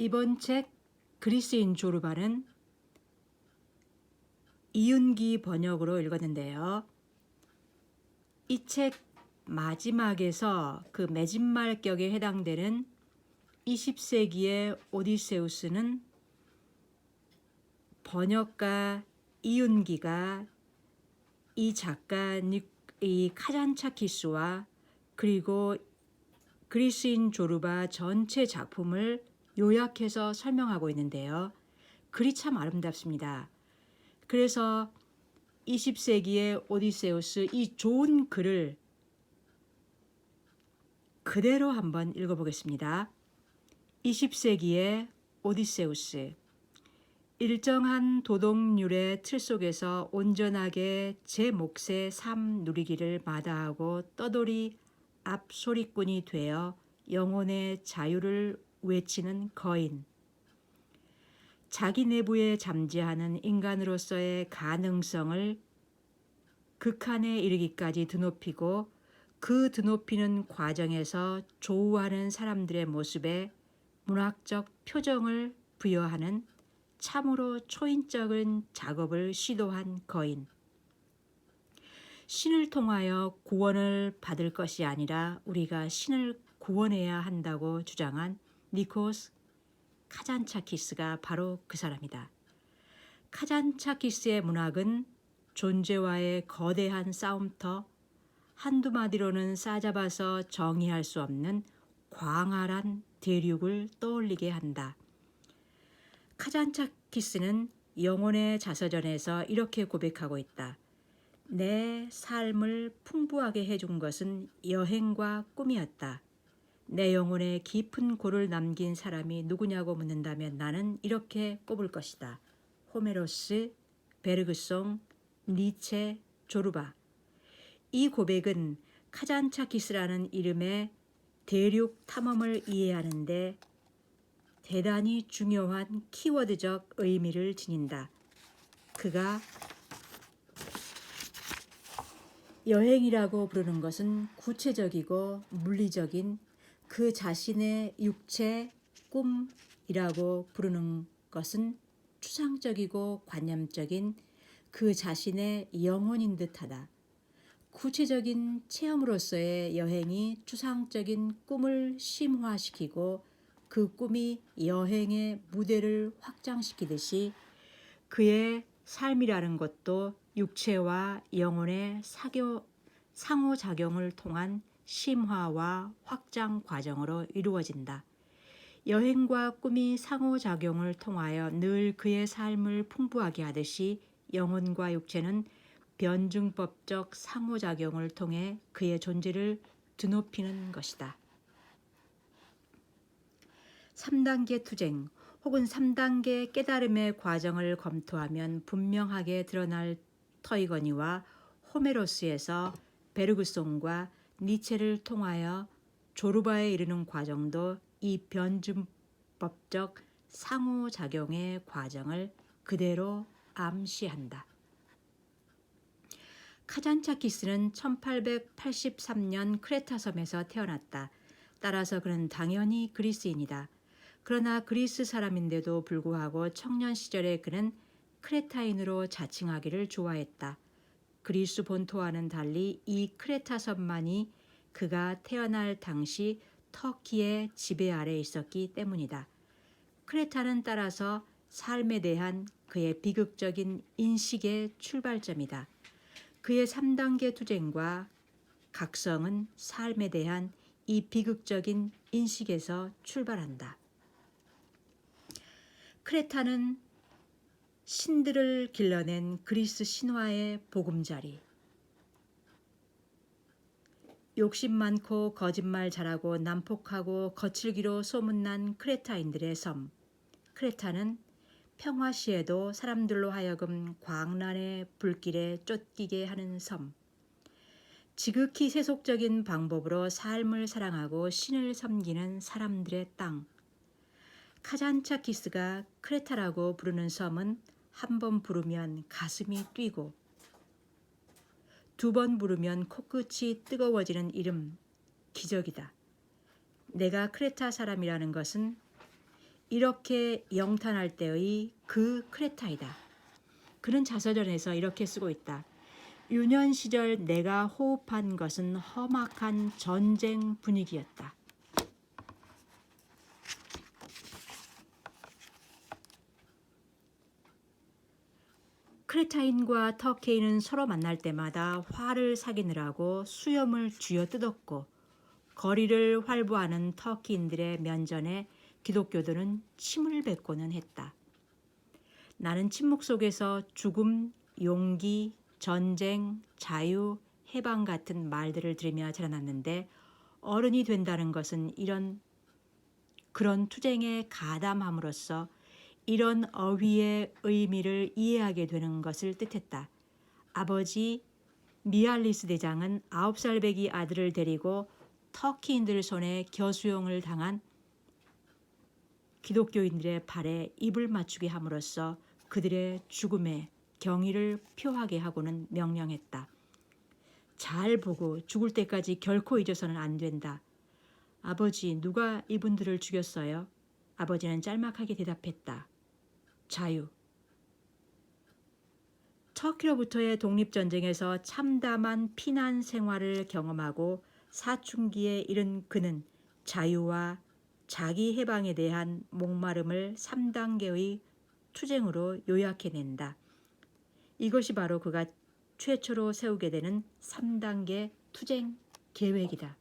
이번 책 그리스인 조르바는 이윤기 번역으로 읽었는데요. 이 책 마지막에서 그 매진말격에 해당되는 20세기의 오디세우스는 번역가 이윤기가 이 작가 이 카잔차키스와 그리고 그리스인 조르바 전체 작품을 요약해서 설명하고 있는데요. 글이 참 아름답습니다. 그래서 20세기의 오디세우스 이 좋은 글을 그대로 한번 읽어보겠습니다. 20세기의 오디세우스. 일정한 도덕률의 틀 속에서 온전하게 제 몫의 삶 누리기를 마다하고 떠돌이 앞소리꾼이 되어 영혼의 자유를 외치는 거인. 자기 내부에 잠재하는 인간으로서의 가능성을 극한에 이르기까지 드높이고 그 드높이는 과정에서 조우하는 사람들의 모습에 문학적 표정을 부여하는 참으로 초인적인 작업을 시도한 거인. 신을 통하여 구원을 받을 것이 아니라 우리가 신을 구원해야 한다고 주장한 니코스 카잔차키스가 바로 그 사람이다. 카잔차키스의 문학은 존재와의 거대한 싸움터, 한두 마디로는 싸잡아서 정의할 수 없는 광활한 대륙을 떠올리게 한다. 카잔차키스는 영혼의 자서전에서 이렇게 고백하고 있다. 내 삶을 풍부하게 해준 것은 여행과 꿈이었다. 내 영혼에 깊은 골을 남긴 사람이 누구냐고 묻는다면 나는 이렇게 꼽을 것이다. 호메로스, 베르그송, 니체, 조르바. 이 고백은 카잔차키스라는 이름의 대륙 탐험을 이해하는데 대단히 중요한 키워드적 의미를 지닌다. 그가 여행이라고 부르는 것은 구체적이고 물리적인 그 자신의 육체, 꿈이라고 부르는 것은 추상적이고 관념적인 그 자신의 영혼인 듯하다. 구체적인 체험으로서의 여행이 추상적인 꿈을 심화시키고 그 꿈이 여행의 무대를 확장시키듯이 그의 삶이라는 것도 육체와 영혼의 상호작용을 통한 심화와 확장 과정으로 이루어진다. 여행과 꿈이 상호작용을 통하여 늘 그의 삶을 풍부하게 하듯이 영혼과 육체는 변증법적 상호작용을 통해 그의 존재를 드높이는 것이다. 3단계 투쟁 혹은 3단계 깨달음의 과정을 검토하면 분명하게 드러날 터이거니와 호메로스에서 베르그송과 니체를 통하여 조르바에 이르는 과정도 이 변증법적 상호작용의 과정을 그대로 암시한다. 카잔차키스는 1883년 크레타섬에서 태어났다. 따라서 그는 당연히 그리스인이다. 그러나 그리스 사람인데도 불구하고 청년 시절에 그는 크레타인으로 자칭하기를 좋아했다. 그리스 본토와는 달리 이 크레타섬만이 그가 태어날 당시 터키의 지배 아래 있었기 때문이다. 크레타는 따라서 삶에 대한 그의 비극적인 인식의 출발점이다. 그의 3단계 투쟁과 각성은 삶에 대한 이 비극적인 인식에서 출발한다. 크레타는 신들을 길러낸 그리스 신화의 보금자리. 욕심 많고 거짓말 잘하고 난폭하고 거칠기로 소문난 크레타인들의 섬. 크레타는 평화시에도 사람들로 하여금 광란의 불길에 쫓기게 하는 섬. 지극히 세속적인 방법으로 삶을 사랑하고 신을 섬기는 사람들의 땅. 카잔차키스가 크레타라고 부르는 섬은 한 번 부르면 가슴이 뛰고 두 번 부르면 코끝이 뜨거워지는 이름, 기적이다. 내가 크레타 사람이라는 것은 이렇게 영탄할 때의 그 크레타이다. 그는 자서전에서 이렇게 쓰고 있다. 유년 시절 내가 호흡한 것은 험악한 전쟁 분위기였다. 크레타인과 터키인은 서로 만날 때마다 화를 사귀느라고 수염을 쥐어뜯었고 거리를 활보하는 터키인들의 면전에 기독교들은 침을 뱉고는 했다. 나는 침묵 속에서 죽음, 용기, 전쟁, 자유, 해방 같은 말들을 들으며 자라났는데 어른이 된다는 것은 그런 투쟁에 가담함으로써 이런 어휘의 의미를 이해하게 되는 것을 뜻했다. 아버지 미알리스 대장은 9살 배기 아들을 데리고 터키인들 손에 겨수용을 당한 기독교인들의 발에 입을 맞추게 함으로써 그들의 죽음에 경의를 표하게 하고는 명령했다. 잘 보고 죽을 때까지 결코 잊어서는 안 된다. 아버지, 누가 이분들을 죽였어요? 아버지는 짤막하게 대답했다. 자유. 터키로부터의 독립전쟁에서 참담한 피난 생활을 경험하고 사춘기에 이른 그는 자유와 자기 해방에 대한 목마름을 3단계의 투쟁으로 요약해낸다. 이것이 바로 그가 최초로 세우게 되는 3단계 투쟁 계획이다.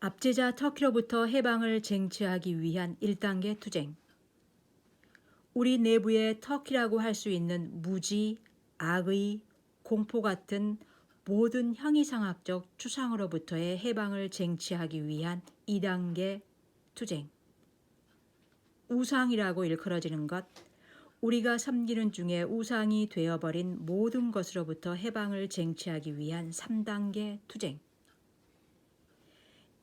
압제자 터키로부터 해방을 쟁취하기 위한 1단계 투쟁. 우리 내부에 터키라고 할 수 있는 무지, 악의, 공포 같은 모든 형이상학적 추상으로부터의 해방을 쟁취하기 위한 2단계 투쟁. 우상이라고 일컬어지는 것, 우리가 섬기는 중에 우상이 되어버린 모든 것으로부터 해방을 쟁취하기 위한 3단계 투쟁.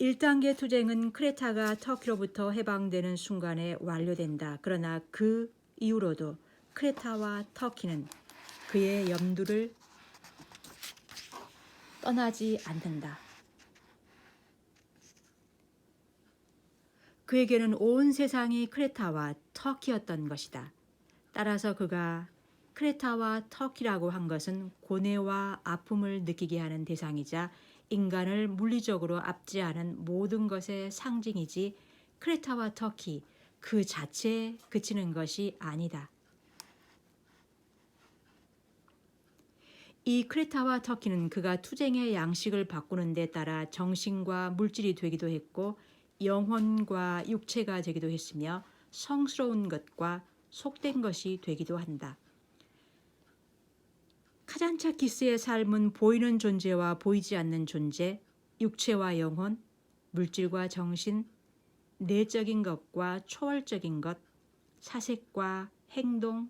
1단계 투쟁은 크레타가 터키로부터 해방되는 순간에 완료된다. 그러나 그 이후로도 크레타와 터키는 그의 염두를 떠나지 않는다. 그에게는 온 세상이 크레타와 터키였던 것이다. 따라서 그가 크레타와 터키라고 한 것은 고뇌와 아픔을 느끼게 하는 대상이자 인간을 물리적으로 압제하는 모든 것의 상징이지 크레타와 터키 그 자체에 그치는 것이 아니다. 이 크레타와 터키는 그가 투쟁의 양식을 바꾸는 데 따라 정신과 물질이 되기도 했고 영혼과 육체가 되기도 했으며 성스러운 것과 속된 것이 되기도 한다. 카잔차키스의 삶은 보이는 존재와 보이지 않는 존재, 육체와 영혼, 물질과 정신, 내적인 것과 초월적인 것, 사색과 행동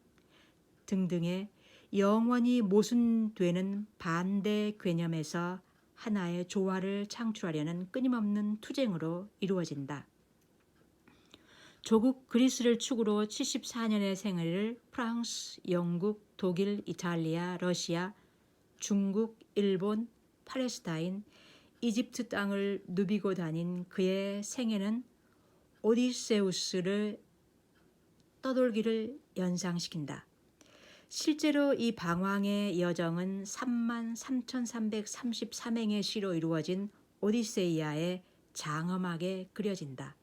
등등의 영원히 모순되는 반대 개념에서 하나의 조화를 창출하려는 끊임없는 투쟁으로 이루어진다. 조국 그리스를 축으로 74년의 생애를 프랑스, 영국, 독일, 이탈리아, 러시아, 중국, 일본, 팔레스타인, 이집트 땅을 누비고 다닌 그의 생애는 오디세우스를 떠돌기를 연상시킨다. 실제로 이 방황의 여정은 33,333행의 시로 이루어진 오디세이아에 장엄하게 그려진다.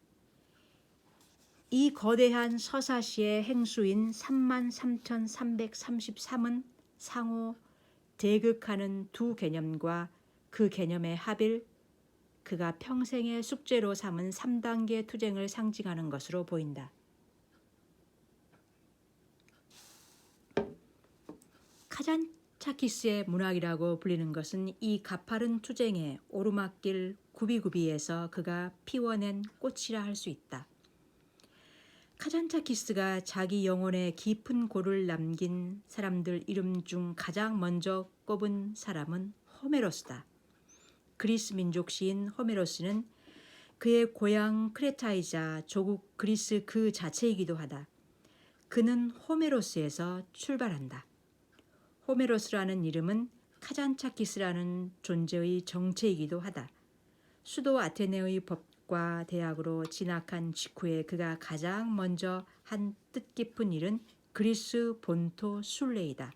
이 거대한 서사시의 행수인 33,333은 상호 대극하는 두 개념과 그 개념의 합일, 그가 평생의 숙제로 삼은 3단계 투쟁을 상징하는 것으로 보인다. 카잔차키스의 문학이라고 불리는 것은 이 가파른 투쟁의 오르막길 구비구비에서 그가 피워낸 꽃이라 할 수 있다. 카잔차키스가 자기 영혼에 깊은 골을 남긴 사람들 이름 중 가장 먼저 꼽은 사람은 호메로스다. 그리스 민족 시인 호메로스는 그의 고향 크레타이자 조국 그리스 그 자체이기도 하다. 그는 호메로스에서 출발한다. 호메로스라는 이름은 카잔차키스라는 존재의 정체이기도 하다. 수도 아테네의 대학과 대학으로 진학한 직후에 그가 가장 먼저 한 뜻깊은 일은 그리스 본토 순례이다.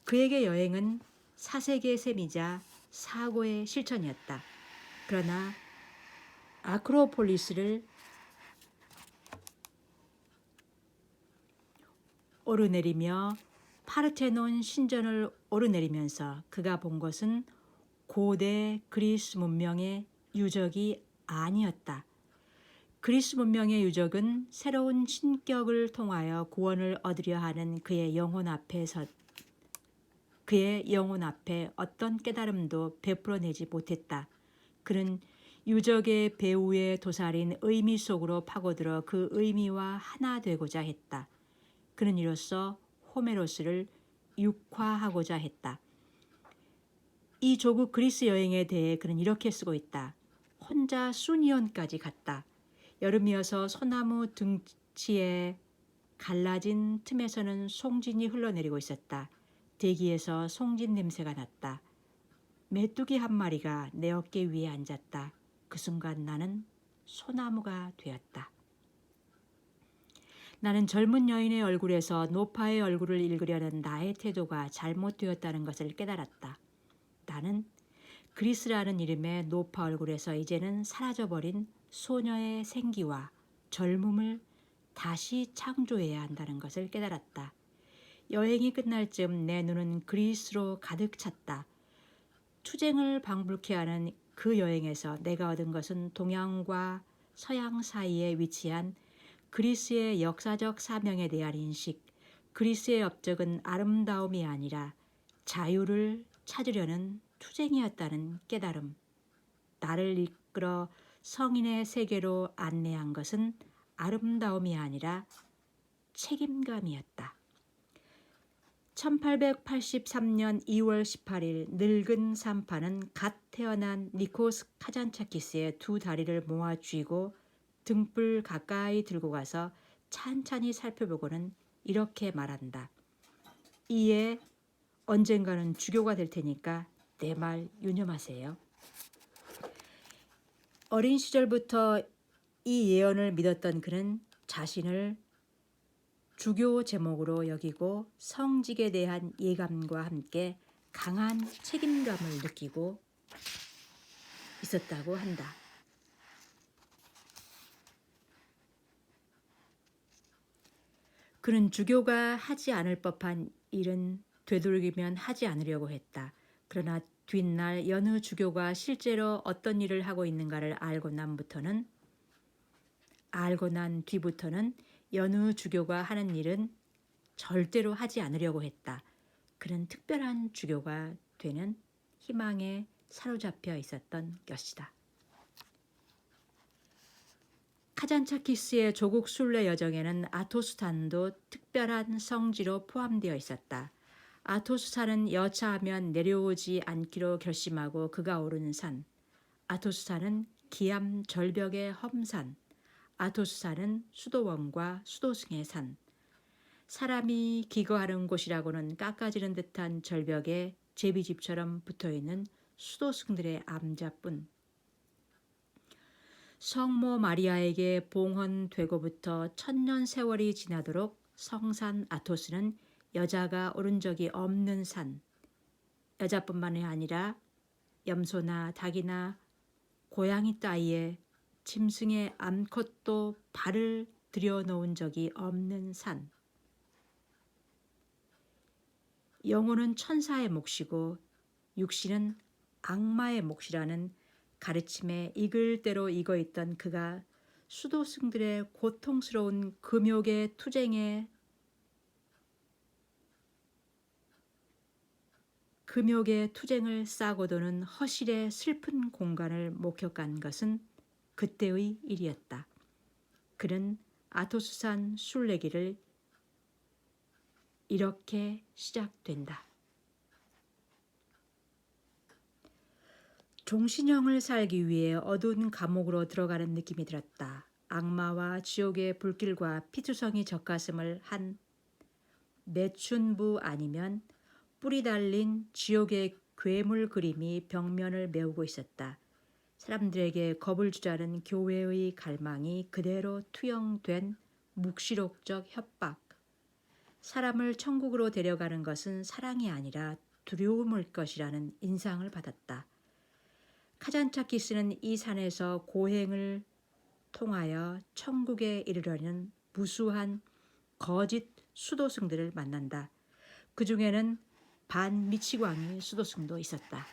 그에게 여행은 사색의 셈이자 사고의 실천이었다. 그러나 아크로폴리스를 오르내리며 파르테논 신전을 오르내리면서 그가 본 것은 고대 그리스 문명의 유적이 아니었다. 그리스 문명의 유적은 새로운 신격을 통하여 구원을 얻으려 하는 그의 영혼 앞에 어떤 깨달음도 베풀어내지 못했다. 그는 유적의 배후에 도사린 의미 속으로 파고들어 그 의미와 하나 되고자 했다. 그는 이로써 호메로스를 육화하고자 했다. 이 조국 그리스 여행에 대해 그는 이렇게 쓰고 있다. 혼자 수니온까지 갔다. 여름이어서 소나무 등치에 갈라진 틈에서는 송진이 흘러내리고 있었다. 대기에서 송진 냄새가 났다. 메뚜기 한 마리가 내 어깨 위에 앉았다. 그 순간 나는 소나무가 되었다. 나는 젊은 여인의 얼굴에서 노파의 얼굴을 읽으려는 나의 태도가 잘못되었다는 것을 깨달았다. 나는 그리스라는 이름의 노파 얼굴에서 이제는 사라져버린 소녀의 생기와 젊음을 다시 창조해야 한다는 것을 깨달았다. 여행이 끝날 즈음 내 눈은 그리스로 가득 찼다. 투쟁을 방불케 하는 그 여행에서 내가 얻은 것은 동양과 서양 사이에 위치한 그리스의 역사적 사명에 대한 인식, 그리스의 업적은 아름다움이 아니라 자유를 찾으려는 투쟁이었다는 깨달음, 나를 이끌어 성인의 세계로 안내한 것은 아름다움이 아니라 책임감이었다. 1883년 2월 18일 늙은 산파는 갓 태어난 니코스 카잔차키스의 두 다리를 모아 쥐고 등불 가까이 들고 가서 찬찬히 살펴보고는 이렇게 말한다. 이에 언젠가는 주교가 될 테니까 내 말 유념하세요. 어린 시절부터 이 예언을 믿었던 그는 자신을 주교 제목으로 여기고 성직에 대한 예감과 함께 강한 책임감을 느끼고 있었다고 한다. 그는 주교가 하지 않을 법한 일은 되도록이면 하지 않으려고 했다. 그러나 뒷날 여느 주교가 실제로 어떤 일을 하고 있는가를 알고 난 뒤부터는 여느 주교가 하는 일은 절대로 하지 않으려고 했다. 그는 특별한 주교가 되는 희망에 사로잡혀 있었던 것이다. 카잔차키스의 조국 순례 여정에는 아토스산도 특별한 성지로 포함되어 있었다. 아토스산은 여차하면 내려오지 않기로 결심하고 그가 오른 산. 아토스산은 기암 절벽의 험산. 아토스산은 수도원과 수도승의 산. 사람이 기거하는 곳이라고는 깎아지는 듯한 절벽에 제비집처럼 붙어있는 수도승들의 암자뿐. 성모 마리아에게 봉헌되고부터 1000년 세월이 지나도록 성산 아토스는 여자가 오른 적이 없는 산. 여자뿐만이 아니라 염소나 닭이나 고양이 따위에 짐승의 암컷도 발을 들여놓은 적이 없는 산. 영혼은 천사의 몫이고 육신은 악마의 몫이라는 가르침에 익을 대로 익어있던 그가 수도승들의 고통스러운 금욕의 투쟁을 싸고 도는 허실의 슬픈 공간을 목격한 것은 그때의 일이었다. 그는 아토스산 순례길을 이렇게 시작된다. 종신형을 살기 위해 어두운 감옥으로 들어가는 느낌이 들었다. 악마와 지옥의 불길과 피투성이 젖가슴을 한 매춘부 아니면 뿔이 달린 지옥의 괴물 그림이 벽면을 메우고 있었다. 사람들에게 겁을 주자는 교회의 갈망이 그대로 투영된 묵시록적 협박. 사람을 천국으로 데려가는 것은 사랑이 아니라 두려움일 것이라는 인상을 받았다. 카잔차키스는 이 산에서 고행을 통하여 천국에 이르려는 무수한 거짓 수도승들을 만난다. 그 중에는 반미치광이 수도승도 있었다.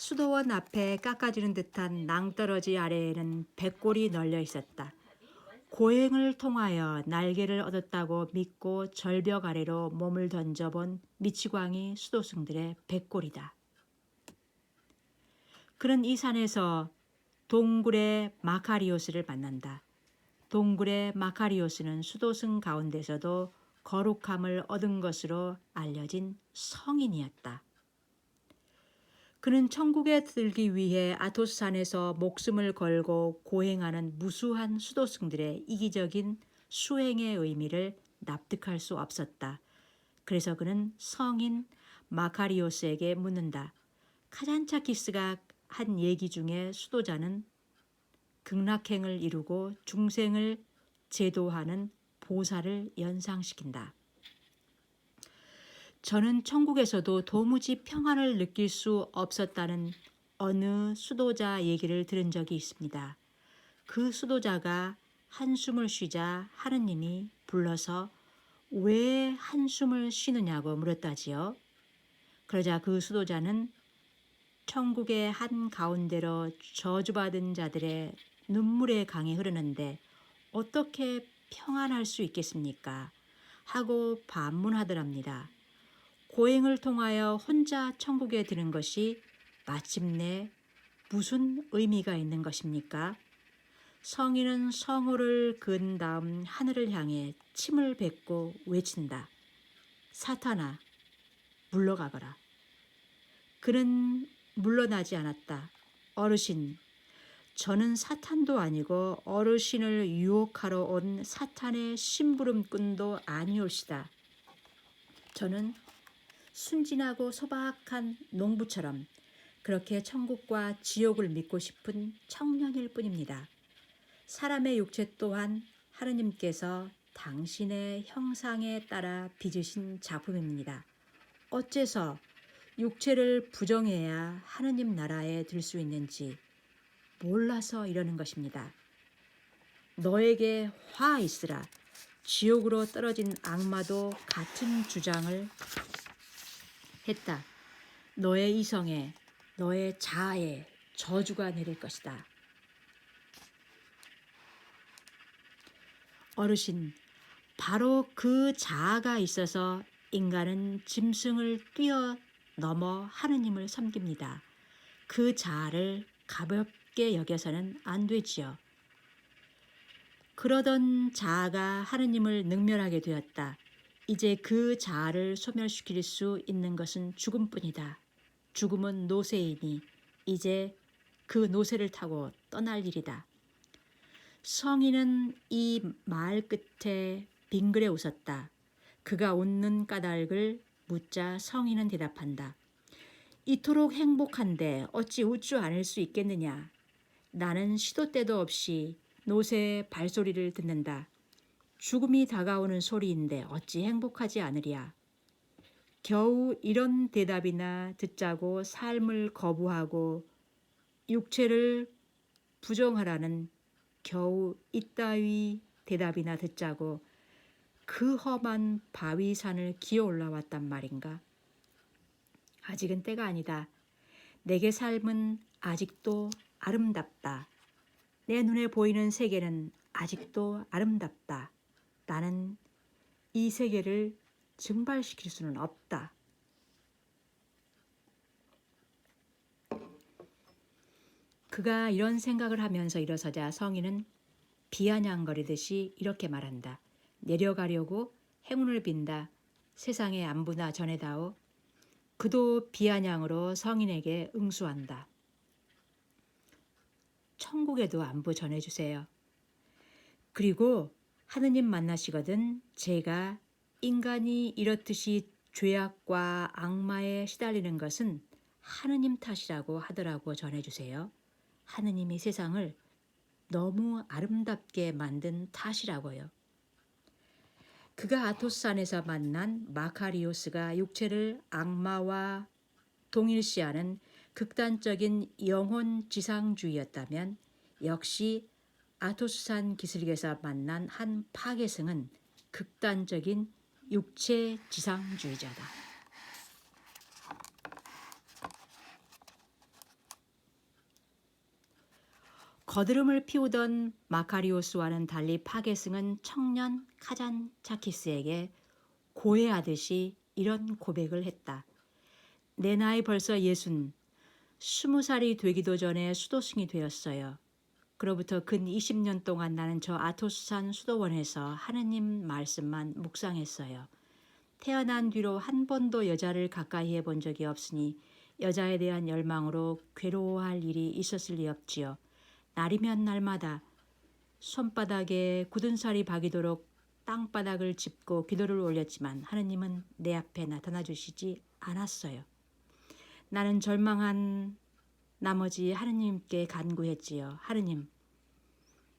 수도원 앞에 깎아지는 듯한 낭떠러지 아래에는 백골이 널려 있었다. 고행을 통하여 날개를 얻었다고 믿고 절벽 아래로 몸을 던져본 미치광이 수도승들의 백골이다. 그는 이 산에서 동굴의 마카리오스를 만난다. 동굴의 마카리오스는 수도승 가운데서도 거룩함을 얻은 것으로 알려진 성인이었다. 그는 천국에 들기 위해 아토스산에서 목숨을 걸고 고행하는 무수한 수도승들의 이기적인 수행의 의미를 납득할 수 없었다. 그래서 그는 성인 마카리오스에게 묻는다. 카잔차키스가 한 얘기 중에 수도자는 극락행을 이루고 중생을 제도하는 보살을 연상시킨다. 저는 천국에서도 도무지 평안을 느낄 수 없었다는 어느 수도자 얘기를 들은 적이 있습니다. 그 수도자가 한숨을 쉬자 하느님이 불러서 왜 한숨을 쉬느냐고 물었다지요. 그러자 그 수도자는 천국의 한 가운데로 저주받은 자들의 눈물의 강이 흐르는데 어떻게 평안할 수 있겠습니까? 하고 반문하더랍니다. 고행을 통하여 혼자 천국에 드는 것이 마침내 무슨 의미가 있는 것입니까? 성인은 성호를 그은 다음 하늘을 향해 침을 뱉고 외친다. 사탄아, 물러가거라. 그는 물러나지 않았다. 어르신, 저는 사탄도 아니고 어르신을 유혹하러 온 사탄의 심부름꾼도 아니올시다. 저는 순진하고 소박한 농부처럼 그렇게 천국과 지옥을 믿고 싶은 청년일 뿐입니다. 사람의 육체 또한 하느님께서 당신의 형상에 따라 빚으신 작품입니다. 어째서 육체를 부정해야 하느님 나라에 들 수 있는지 몰라서 이러는 것입니다. 너에게 화 있으라. 지옥으로 떨어진 악마도 같은 주장을 했다. 너의 이성에, 너의 자아에 저주가 내릴 것이다. 어르신, 바로 그 자아가 있어서 인간은 짐승을 뛰어넘어 하느님을 섬깁니다. 그 자아를 가볍게 여겨서는 안 되지요. 그러던 자아가 하느님을 능멸하게 되었다. 이제 그 자아를 소멸시킬 수 있는 것은 죽음뿐이다. 죽음은 노새이니 이제 그 노새를 타고 떠날 일이다. 성인은 이 말 끝에 빙그레 웃었다. 그가 웃는 까닭을 묻자 성인은 대답한다. 이토록 행복한데 어찌 웃지 않을 수 있겠느냐. 나는 시도 때도 없이 노새의 발소리를 듣는다. 죽음이 다가오는 소리인데 어찌 행복하지 않으랴. 겨우 이런 대답이나 듣자고 삶을 거부하고 육체를 부정하라는 겨우 이따위 대답이나 듣자고 그 험한 바위산을 기어 올라왔단 말인가. 아직은 때가 아니다. 내게 삶은 아직도 아름답다. 내 눈에 보이는 세계는 아직도 아름답다. 나는 이 세계를 증발시킬 수는 없다. 그가 이런 생각을 하면서 일어서자 성인은 비아냥거리듯이 이렇게 말한다. 내려가려고 행운을 빈다. 세상의 안부나 전해다오. 그도 비아냥으로 성인에게 응수한다. 천국에도 안부 전해주세요. 그리고 하느님 만나시거든 제가 인간이 이렇듯이 죄악과 악마에 시달리는 것은 하느님 탓이라고 하더라고 전해주세요. 하느님이 세상을 너무 아름답게 만든 탓이라고요. 그가 아토스산에서 만난 마카리오스가 육체를 악마와 동일시하는 극단적인 영혼 지상주의였다면 역시 아토스산 기슭에서 만난 한 파괴승은 극단적인 육체 지상주의자다. 거드름을 피우던 마카리오스와는 달리 파괴승은 청년 카잔차키스에게 고해하듯이 이런 고백을 했다. 내 나이 벌써 20살이 되기도 전에 수도승이 되었어요. 그로부터 근 20년 동안 나는 저 아토스산 수도원에서 하느님 말씀만 묵상했어요. 태어난 뒤로 한 번도 여자를 가까이 해본 적이 없으니 여자에 대한 열망으로 괴로워할 일이 있었을 리 없지요. 날이면 날마다 손바닥에 굳은 살이 박이도록 땅바닥을 짚고 기도를 올렸지만 하느님은 내 앞에 나타나 주시지 않았어요. 나는 절망한 나머지 하느님께 간구했지요. 하느님,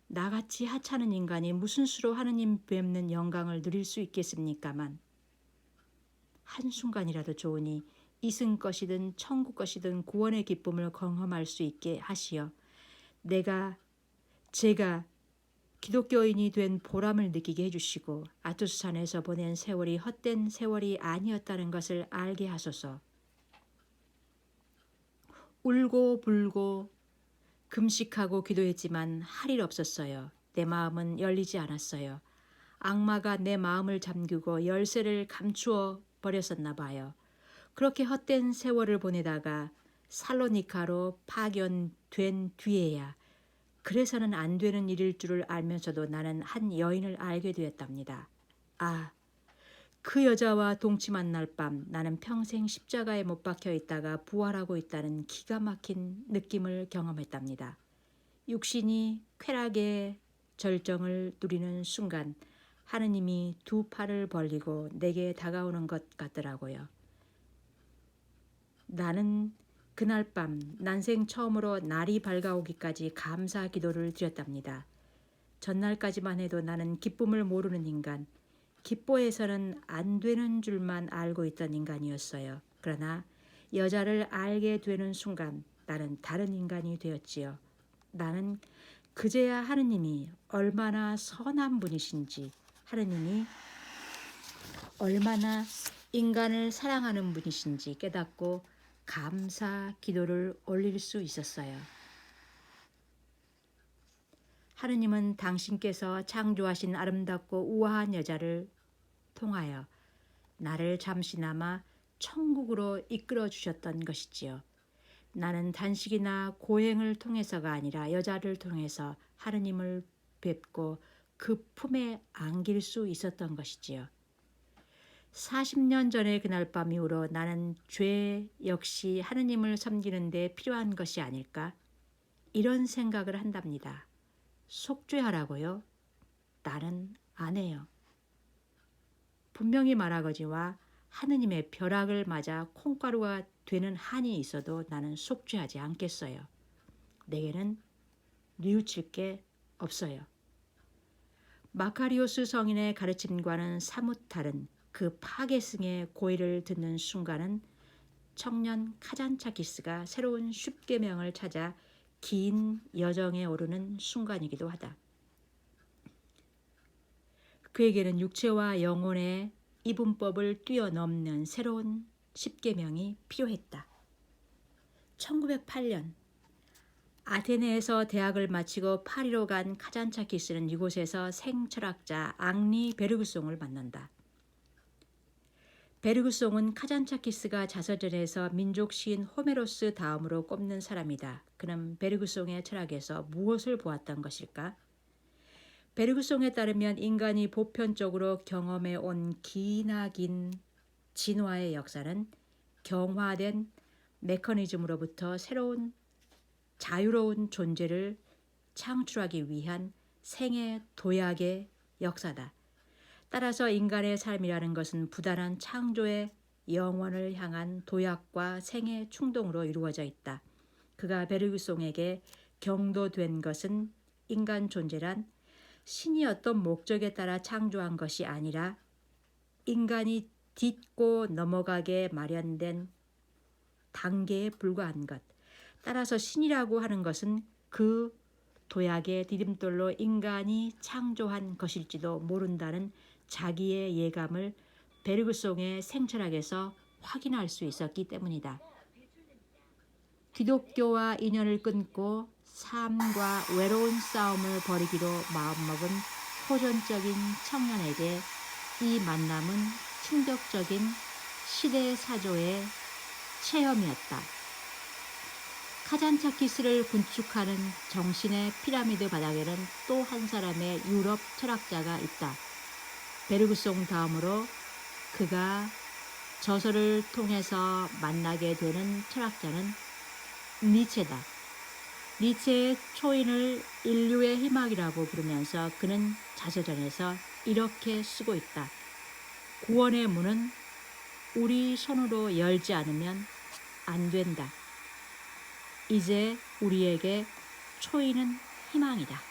나같이 하찮은 인간이 무슨 수로 하느님 뵙는 영광을 누릴 수 있겠습니까만 한순간이라도 좋으니 이승 것이든 천국 것이든 구원의 기쁨을 경험할 수 있게 하시어 제가 기독교인이 된 보람을 느끼게 해주시고 아토스산에서 보낸 세월이 헛된 세월이 아니었다는 것을 알게 하소서. 울고 불고 금식하고 기도했지만 할 일 없었어요. 내 마음은 열리지 않았어요. 악마가 내 마음을 잠그고 열쇠를 감추어 버렸었나 봐요. 그렇게 헛된 세월을 보내다가 살로니카로 파견된 뒤에야 그래서는 안 되는 일일 줄을 알면서도 나는 한 여인을 알게 되었답니다. 아, 그 여자와 동침한 날 밤 나는 평생 십자가에 못 박혀 있다가 부활하고 있다는 기가 막힌 느낌을 경험했답니다. 육신이 쾌락의 절정을 누리는 순간 하느님이 두 팔을 벌리고 내게 다가오는 것 같더라고요. 나는 그날 밤 난생 처음으로 날이 밝아오기까지 감사 기도를 드렸답니다. 전날까지만 해도 나는 기쁨을 모르는 인간, 기뻐해서는 안 되는 줄만 알고 있던 인간이었어요. 그러나 여자를 알게 되는 순간 나는 다른 인간이 되었지요. 나는 그제야 하느님이 얼마나 선한 분이신지, 하느님이 얼마나 인간을 사랑하는 분이신지 깨닫고 감사 기도를 올릴 수 있었어요. 하느님은 당신께서 창조하신 아름답고 우아한 여자를 통하여 나를 잠시나마 천국으로 이끌어 주셨던 것이지요. 나는 단식이나 고행을 통해서가 아니라 여자를 통해서 하느님을 뵙고 그 품에 안길 수 있었던 것이지요. 40년 전의 그날 밤 이후로 나는 죄 역시 하느님을 섬기는 데 필요한 것이 아닐까? 이런 생각을 한답니다. 속죄하라고요? 나는 안 해요. 분명히 말하거지와 하느님의 벼락을 맞아 콩가루가 되는 한이 있어도 나는 속죄하지 않겠어요. 내게는 뉘우칠 게 없어요. 마카리오스 성인의 가르침과는 사뭇 다른 그 파괴승의 고의를 듣는 순간은 청년 카잔차키스가 새로운 십계명을 찾아 긴 여정에 오르는 순간이기도 하다. 그에게는 육체와 영혼의 이분법을 뛰어넘는 새로운 십계명이 필요했다. 1908년 아테네에서 대학을 마치고 파리로 간 카잔차키스는 이곳에서 생철학자 앙리 베르그송을 만난다. 베르그송은 카잔차키스가 자서전에서 민족 시인 호메로스 다음으로 꼽는 사람이다. 그는 베르그송의 철학에서 무엇을 보았던 것일까? 베르그송에 따르면 인간이 보편적으로 경험해 온 기나긴 진화의 역사는 경화된 메커니즘으로부터 새로운 자유로운 존재를 창출하기 위한 생의 도약의 역사다. 따라서 인간의 삶이라는 것은 부단한 창조의 영원을 향한 도약과 생의 충동으로 이루어져 있다. 그가 베르그송에게 경도된 것은 인간 존재란 신이 어떤 목적에 따라 창조한 것이 아니라 인간이 딛고 넘어가게 마련된 단계에 불과한 것. 따라서 신이라고 하는 것은 그 도약의 디딤돌로 인간이 창조한 것일지도 모른다는 자기의 예감을 베르그송의 생철학에서 확인할 수 있었기 때문이다. 기독교와 인연을 끊고 삶과 외로운 싸움을 벌이기로 마음먹은 호전적인 청년에게 이 만남은 충격적인 시대사조의 체험이었다. 카잔차키스를 군축하는 정신의 피라미드 바닥에는 또 한 사람의 유럽 철학자가 있다. 베르그송 다음으로 그가 저서를 통해서 만나게 되는 철학자는 니체다. 니체의 초인을 인류의 희망이라고 부르면서 그는 자서전에서 이렇게 쓰고 있다. 구원의 문은 우리 손으로 열지 않으면 안 된다. 이제 우리에게 초인은 희망이다.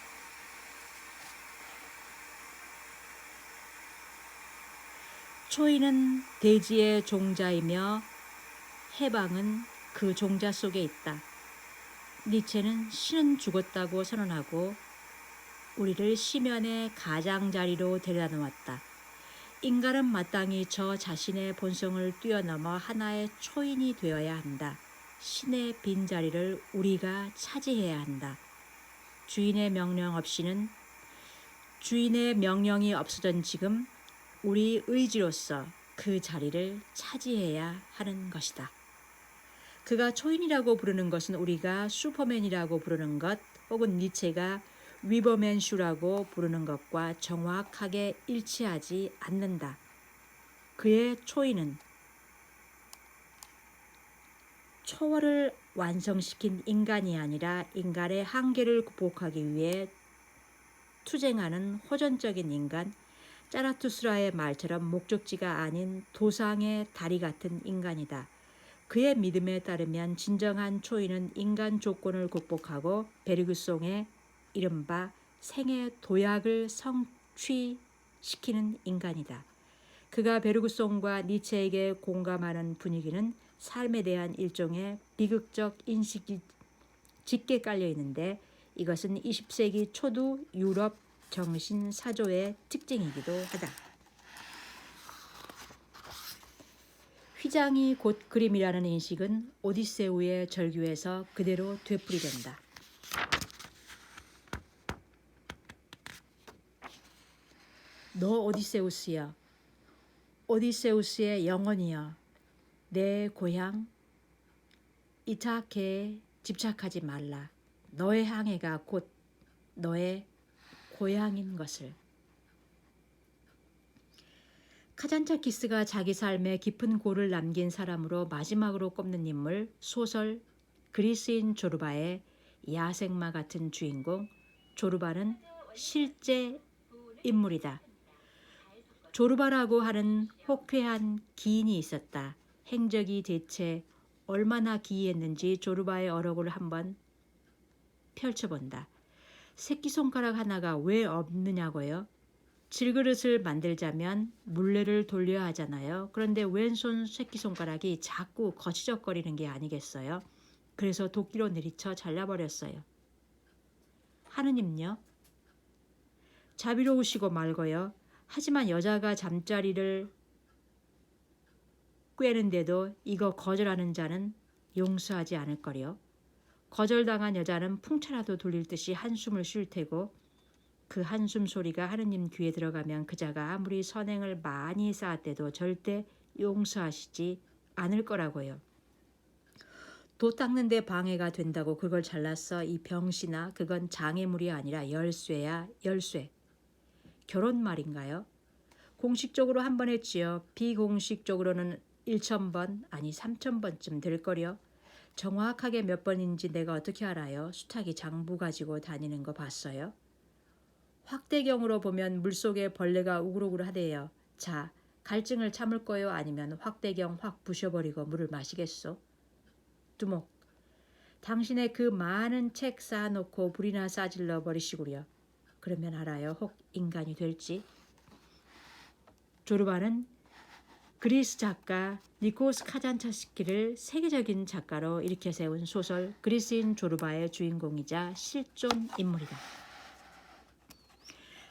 초인은 대지의 종자이며 해방은 그 종자 속에 있다. 니체는 신은 죽었다고 선언하고 우리를 시면의 가장자리로 데려다 놓았다. 인간은 마땅히 저 자신의 본성을 뛰어넘어 하나의 초인이 되어야 한다. 신의 빈자리를 우리가 차지해야 한다. 주인의 명령 없이는 주인의 명령이 없어진 지금 우리 의지로서 그 자리를 차지해야 하는 것이다. 그가 초인이라고 부르는 것은 우리가 슈퍼맨이라고 부르는 것 혹은 니체가 위버맨슈라고 부르는 것과 정확하게 일치하지 않는다. 그의 초인은 초월을 완성시킨 인간이 아니라 인간의 한계를 극복하기 위해 투쟁하는 호전적인 인간, 짜라투스라의 말처럼 목적지가 아닌 도상의 다리 같은 인간이다. 그의 믿음에 따르면 진정한 초인은 인간 조건을 극복하고 베르그송의 이른바 생의 도약을 성취시키는 인간이다. 그가 베르그송과 니체에게 공감하는 분위기는 삶에 대한 일종의 비극적 인식이 짙게 깔려 있는데 이것은 20세기 초두 유럽 정신 사조의 특징이기도 하다. 휘장이 곧 그림이라는 인식은 오디세우의 절규에서 그대로 되풀이된다. 너 오디세우스여, 오디세우스의 영혼이여, 내 고향 이타케에 집착하지 말라. 너의 항해가 곧 너의 고향인 것을. 카잔차키스가 자기 삶에 깊은 골을 남긴 사람으로 마지막으로 꼽는 인물, 소설 그리스인 조르바의 야생마 같은 주인공. 조르바는 실제 인물이다. 조르바라고 하는 호쾌한 기인이 있었다. 행적이 대체 얼마나 기이했는지 조르바의 어록을 한번 펼쳐본다. 새끼손가락 하나가 왜 없느냐고요? 질그릇을 만들자면 물레를 돌려야 하잖아요. 그런데 왼손 새끼손가락이 자꾸 거치적거리는 게 아니겠어요? 그래서 도끼로 내리쳐 잘라버렸어요. 하느님요? 자비로우시고 말고요. 하지만 여자가 잠자리를 꿰는데도 이거 거절하는 자는 용서하지 않을 거려. 거절당한 여자는 풍차라도 돌릴 듯이 한숨을 쉴 테고 그 한숨 소리가 하느님 귀에 들어가면 그자가 아무리 선행을 많이 쌓았대도 절대 용서하시지 않을 거라고요. 도 닦는 데 방해가 된다고 그걸 잘랐어. 이 병신아, 그건 장애물이 아니라 열쇠야, 열쇠. 결혼 말인가요? 공식적으로 한 번 했지요. 비공식적으로는 1000번 아니 3000번쯤 될 거려. 정확하게 몇 번인지 내가 어떻게 알아요? 수탉이 장부 가지고 다니는 거 봤어요? 확대경으로 보면 물속에 벌레가 우글우글 하대요. 자, 갈증을 참을 거요? 아니면 확대경 확 부셔버리고 물을 마시겠소? 두목, 당신의 그 많은 책 쌓아놓고 불이나 싸질러 버리시구려. 그러면 알아요. 혹 인간이 될지. 조르바는 그리스 작가 니코스 카잔차스키를 세계적인 작가로 일으켜 세운 소설 그리스인 조르바의 주인공이자 실존 인물이다.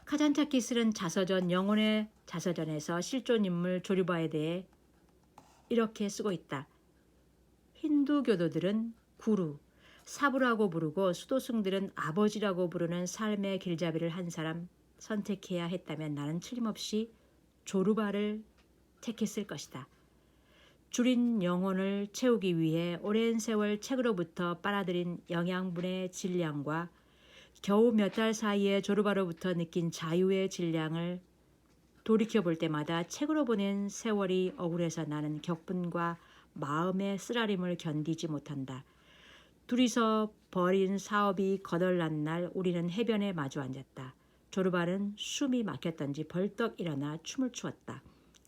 카잔차키스는 자서전 영혼의 자서전에서 실존 인물 조르바에 대해 이렇게 쓰고 있다. 힌두 교도들은 구루, 사부라고 부르고 수도승들은 아버지라고 부르는 삶의 길잡이를 한 사람 선택해야 했다면 나는 틀림없이 조르바를 택했을 것이다. 줄인 영혼을 채우기 위해 오랜 세월 책으로부터 빨아들인 영양분의 질량과 겨우 몇 달 사이에 조르바로부터 느낀 자유의 질량을 돌이켜볼 때마다 책으로 보낸 세월이 억울해서 나는 격분과 마음의 쓰라림을 견디지 못한다. 둘이서 벌인 사업이 거덜난 날 우리는 해변에 마주 앉았다. 조르바는 숨이 막혔던지 벌떡 일어나 춤을 추었다.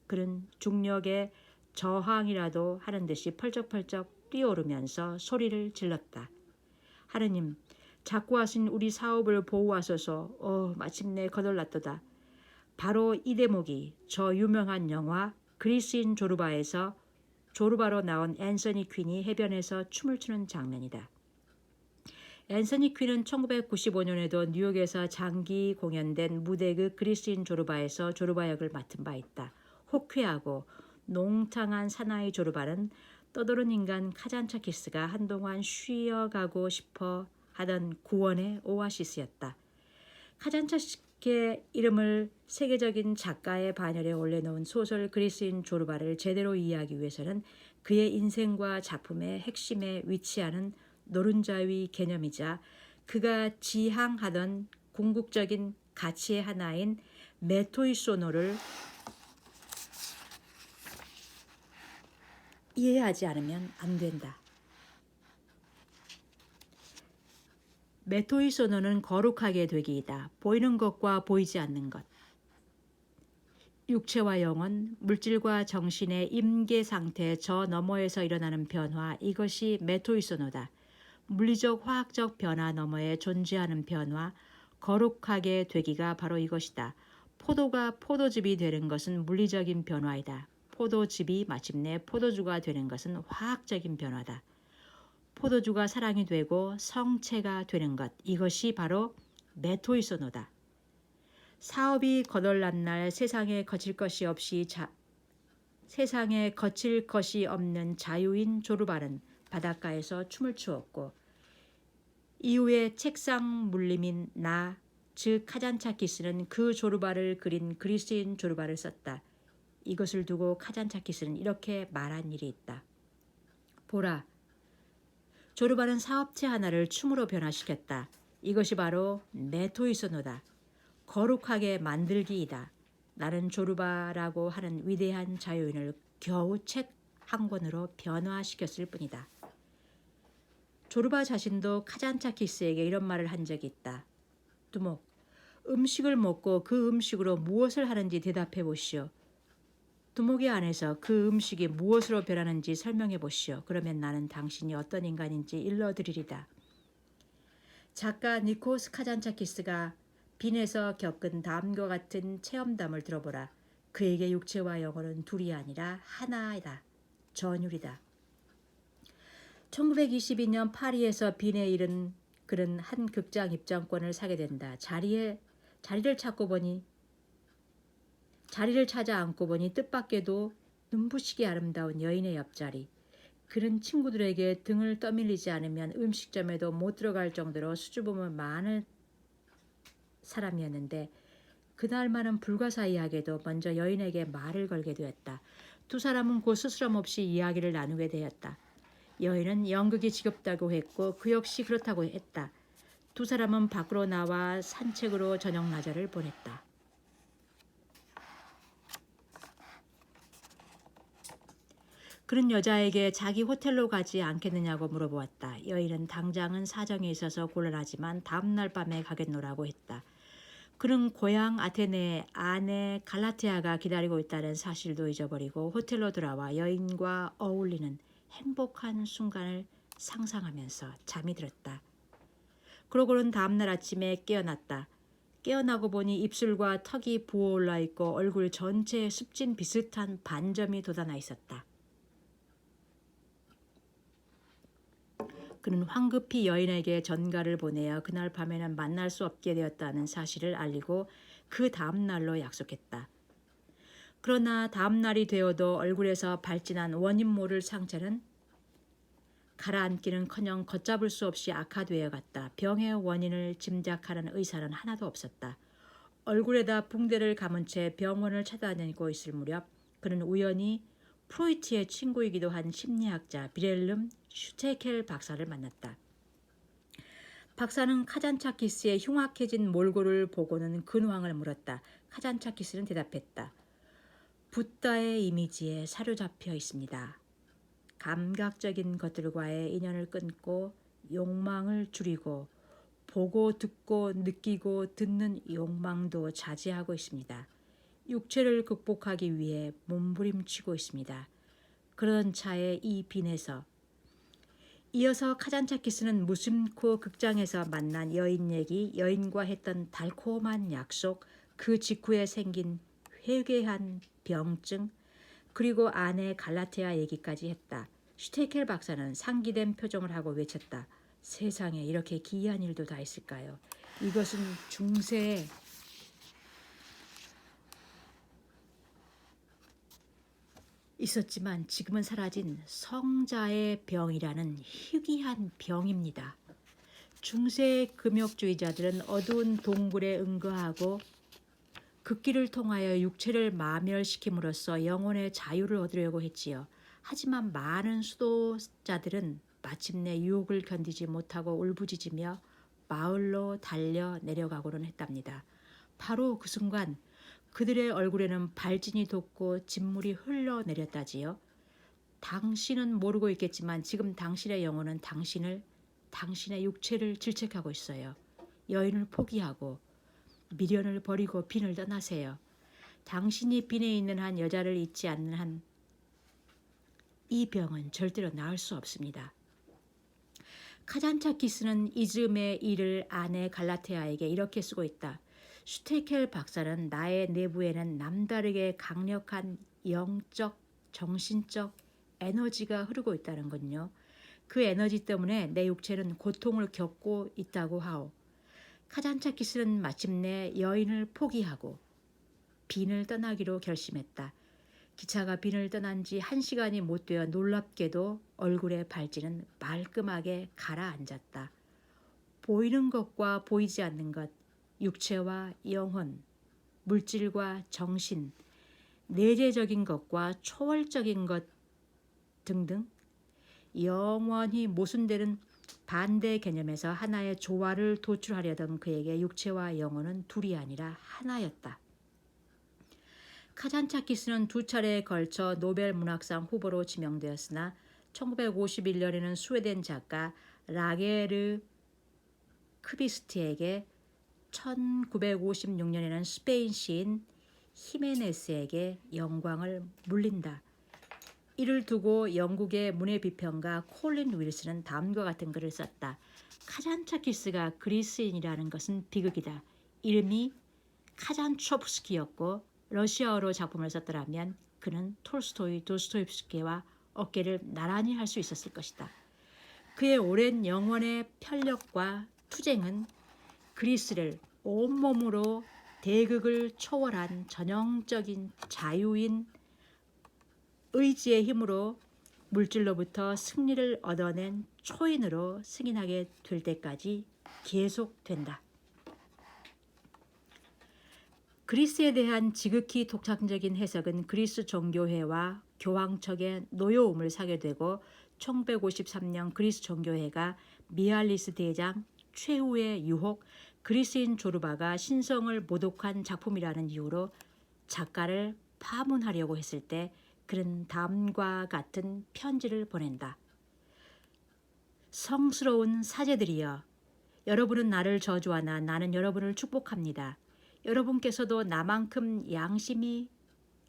그는 중력에 저항이라도 하는 듯이 펄쩍펄쩍 뛰어오르면서 소리를 질렀다. 하느님, 자꾸 하신 우리 사업을 보호하소서. 마침내 거덜났도다. 바로 이 대목이 저 유명한 영화 그리스인 조르바에서 조르바로 나온 앤서니 퀸이 해변에서 춤을 추는 장면이다. 앤서니 퀸은 1995년에도 뉴욕에서 장기 공연된 무대극 그리스인 조르바에서 조르바 역을 맡은 바 있다. 호쾌하고 농창한 사나이 조르바는 떠도는 인간 카잔차키스가 한동안 쉬어가고 싶어 하던 구원의 오아시스였다. 카잔차키스의 이름을 세계적인 작가의 반열에 올려놓은 소설 그리스인 조르바를 제대로 이해하기 위해서는 그의 인생과 작품의 핵심에 위치하는 노른자위 개념이자 그가 지향하던 궁극적인 가치의 하나인 메토이소노를 이해하지 않으면 안 된다. 메토이소노는 거룩하게 되기이다. 보이는 것과 보이지 않는 것. 육체와 영혼, 물질과 정신의 임계 상태 저 너머에서 일어나는 변화, 이것이 메토이소노다. 물리적 화학적 변화 너머에 존재하는 변화, 거룩하게 되기가 바로 이것이다. 포도가 포도즙이 되는 것은 물리적인 변화이다. 포도즙이 마침내 포도주가 되는 것은 화학적인 변화다. 포도주가 사랑이 되고 성체가 되는 것, 이것이 바로 메토이소노다. 사업이 거덜난 날 세상에 거칠 것이 없는 자유인 조르바는 바닷가에서 춤을 추었고 이후에 책상 물림인 나, 즉 카잔차키스는 그 조르바를 그린 그리스인 조르바를 썼다. 이것을 두고 카잔차키스는 이렇게 말한 일이 있다. 보라, 조르바는 사업체 하나를 춤으로 변화시켰다. 이것이 바로 메토이소노다. 거룩하게 만들기이다. 나는 조르바라고 하는 위대한 자유인을 겨우 책 한 권으로 변화시켰을 뿐이다. 조르바 자신도 카잔차키스에게 이런 말을 한 적이 있다. 두목, 음식을 먹고 그 음식으로 무엇을 하는지 대답해 보시오. 두목의 안에서 그 음식이 무엇으로 변하는지 설명해 보시오. 그러면 나는 당신이 어떤 인간인지 일러드리리다. 작가 니코스 카잔차키스가 빈에서 겪은 다음과 같은 체험담을 들어보라. 그에게 육체와 영혼은 둘이 아니라 하나이다. 전율이다. 1922년 파리에서 빈에 이른 그는 한 극장 입장권을 사게 된다. 자리를 찾아 앉고 보니 뜻밖에도 눈부시게 아름다운 여인의 옆자리. 그는 친구들에게 등을 떠밀리지 않으면 음식점에도 못 들어갈 정도로 수줍음을 많은 사람이었는데 그날만은 불가사의하게도 먼저 여인에게 말을 걸게 되었다. 두 사람은 곧 스스럼 없이 이야기를 나누게 되었다. 여인은 연극이 지겹다고 했고 그 역시 그렇다고 했다. 두 사람은 밖으로 나와 산책으로 저녁 나절을 보냈다. 그는 여자에게 자기 호텔로 가지 않겠느냐고 물어보았다. 여인은 당장은 사정이 있어서 곤란하지만 다음날 밤에 가겠노라고 했다. 그는 고향 아테네에 아내 갈라테아가 기다리고 있다는 사실도 잊어버리고 호텔로 돌아와 여인과 어울리는 행복한 순간을 상상하면서 잠이 들었다. 그러고는 다음날 아침에 깨어났다. 깨어나고 보니 입술과 턱이 부어올라 있고 얼굴 전체에 습진 비슷한 반점이 돋아나 있었다. 그는 황급히 여인에게 전가를 보내어 그날 밤에는 만날 수 없게 되었다는 사실을 알리고 그 다음 날로 약속했다. 그러나 다음 날이 되어도 얼굴에서 발진한 원인 모를 상처는 가라앉기는커녕 걷잡을 수 없이 악화되어 갔다. 병의 원인을 짐작하는 의사는 하나도 없었다. 얼굴에다 붕대를 감은 채 병원을 찾아다니고 있을 무렵 그는 우연히 프로이트의 친구이기도 한 심리학자 비렐름 슈테켈 박사를 만났다. 박사는 카잔차키스의 흉악해진 몰골을 보고는 근황을 물었다. 카잔차키스는 대답했다. 붓다의 이미지에 사로잡혀 있습니다. 감각적인 것들과의 인연을 끊고 욕망을 줄이고 보고 듣고 느끼고 듣는 욕망도 자제하고 있습니다. 육체를 극복하기 위해 몸부림치고 있습니다. 그런 차에 이 빈에서 이어서 카잔차키스는 무심코 극장에서 만난 여인 얘기, 여인과 했던 달콤한 약속, 그 직후에 생긴 회개한 병증, 그리고 아내 갈라테아 얘기까지 했다. 슈테켈 박사는 상기된 표정을 하고 외쳤다. 세상에 이렇게 기이한 일도 다 있을까요? 이것은 중세에 있었지만 지금은 사라진 성자의 병이라는 희귀한 병입니다. 중세 금욕주의자들은 어두운 동굴에 응거하고 극기를 통하여 육체를 마멸시킴으로써 영혼의 자유를 얻으려고 했지요. 하지만 많은 수도자들은 마침내 유혹을 견디지 못하고 울부짖으며 마을로 달려 내려가고는 했답니다. 바로 그 순간 그들의 얼굴에는 발진이 돋고 진물이 흘러내렸다지요. 당신은 모르고 있겠지만 지금 당신의 영혼은 당신의 육체를 질책하고 있어요. 여인을 포기하고 미련을 버리고 빈을 떠나세요. 당신이 빈에 있는 한 여자를 잊지 않는 한 이 병은 절대로 나을 수 없습니다. 카잔차키스는 이즈음의 일을 아내 갈라테아에게 이렇게 쓰고 있다. 슈테켈 박사는 나의 내부에는 남다르게 강력한 영적, 정신적 에너지가 흐르고 있다는 건요. 그 에너지 때문에 내 육체는 고통을 겪고 있다고 하오. 카잔차키스는 마침내 여인을 포기하고 빈을 떠나기로 결심했다. 기차가 빈을 떠난 지 1시간이 못 되어 놀랍게도 얼굴의 발진은 말끔하게 가라앉았다. 보이는 것과 보이지 않는 것, 육체와 영혼, 물질과 정신, 내재적인 것과 초월적인 것 등등 영원히 모순되는 반대 개념에서 하나의 조화를 도출하려던 그에게 육체와 영혼은 둘이 아니라 하나였다. 카잔차키스는 2차례에 걸쳐 노벨 문학상 후보로 지명되었으나 1951년에는 스웨덴 작가 라게르 크비스트에게 1956년에는 스페인 시인 히메네스에게 영광을 물린다. 이를 두고 영국의 문예비평가 콜린 윌슨은 다음과 같은 글을 썼다. 카잔차키스가 그리스인이라는 것은 비극이다. 이름이 카잔초프스키였고 러시아어로 작품을 썼더라면 그는 톨스토이, 도스토옙스키와 어깨를 나란히 할 수 있었을 것이다. 그의 오랜 영혼의 편력과 투쟁은 그리스를 온몸으로 대극을 초월한 전형적인 자유인 의지의 힘으로 물질로부터 승리를 얻어낸 초인으로 승인하게 될 때까지 계속된다. 그리스에 대한 지극히 독창적인 해석은 그리스 종교회와 교황청의 노여움을 사게 되고 1153년 그리스 종교회가 미알리스 대장 최후의 유혹 그리스인 조르바가 신성을 모독한 작품이라는 이유로 작가를 파문하려고 했을 때 그는 다음과 같은 편지를 보낸다. 성스러운 사제들이여, 여러분은 나를 저주하나 나는 여러분을 축복합니다. 여러분께서도 나만큼 양심이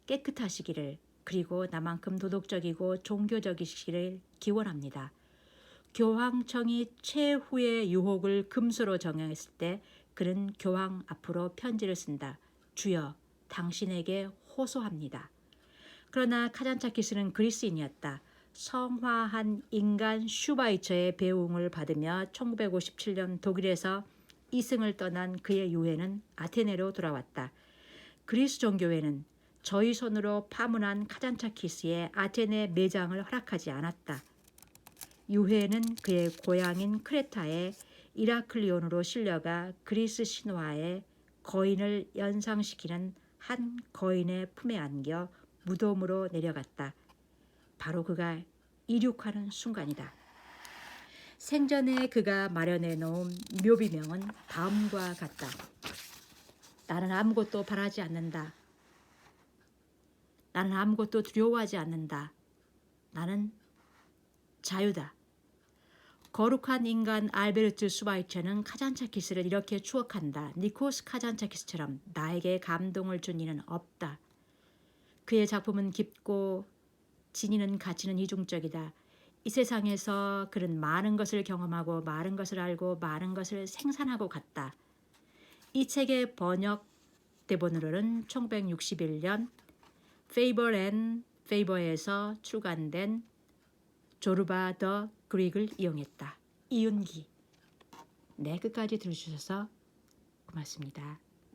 깨끗하시기를, 그리고 나만큼 도덕적이고 종교적이시기를 기원합니다. 교황청이 최후의 유혹을 금수로 정했을 때 그는 교황 앞으로 편지를 쓴다. 주여, 당신에게 호소합니다. 그러나 카잔차키스는 그리스인이었다. 성화한 인간 슈바이처의 배웅을 받으며 1957년 독일에서 이승을 떠난 그의 유해는 아테네로 돌아왔다. 그리스 정교회는 저희 손으로 파문한 카잔차키스의 아테네 매장을 허락하지 않았다. 유해는 그의 고향인 크레타의 이라클리온으로 실려가 그리스 신화의 거인을 연상시키는 한 거인의 품에 안겨 무덤으로 내려갔다. 바로 그가 이륙하는 순간이다. 생전에 그가 마련해 놓은 묘비명은 다음과 같다. 나는 아무것도 바라지 않는다. 나는 아무것도 두려워하지 않는다. 나는 자유다. 거룩한 인간 알베르트 슈바이처는 카잔차키스를 이렇게 추억한다. 니코스 카잔차키스처럼 나에게 감동을 준 이는 없다. 그의 작품은 깊고 지니는 가치는 이중적이다. 이 세상에서 그는 많은 것을 경험하고 많은 것을 알고 많은 것을 생산하고 갔다. 이 책의 번역 대본으로는 1961년 페이버 앤 페이버에서 출간된 조르바 더 그릭을 이용했다. 이윤기. 네, 끝까지 들어주셔서 고맙습니다.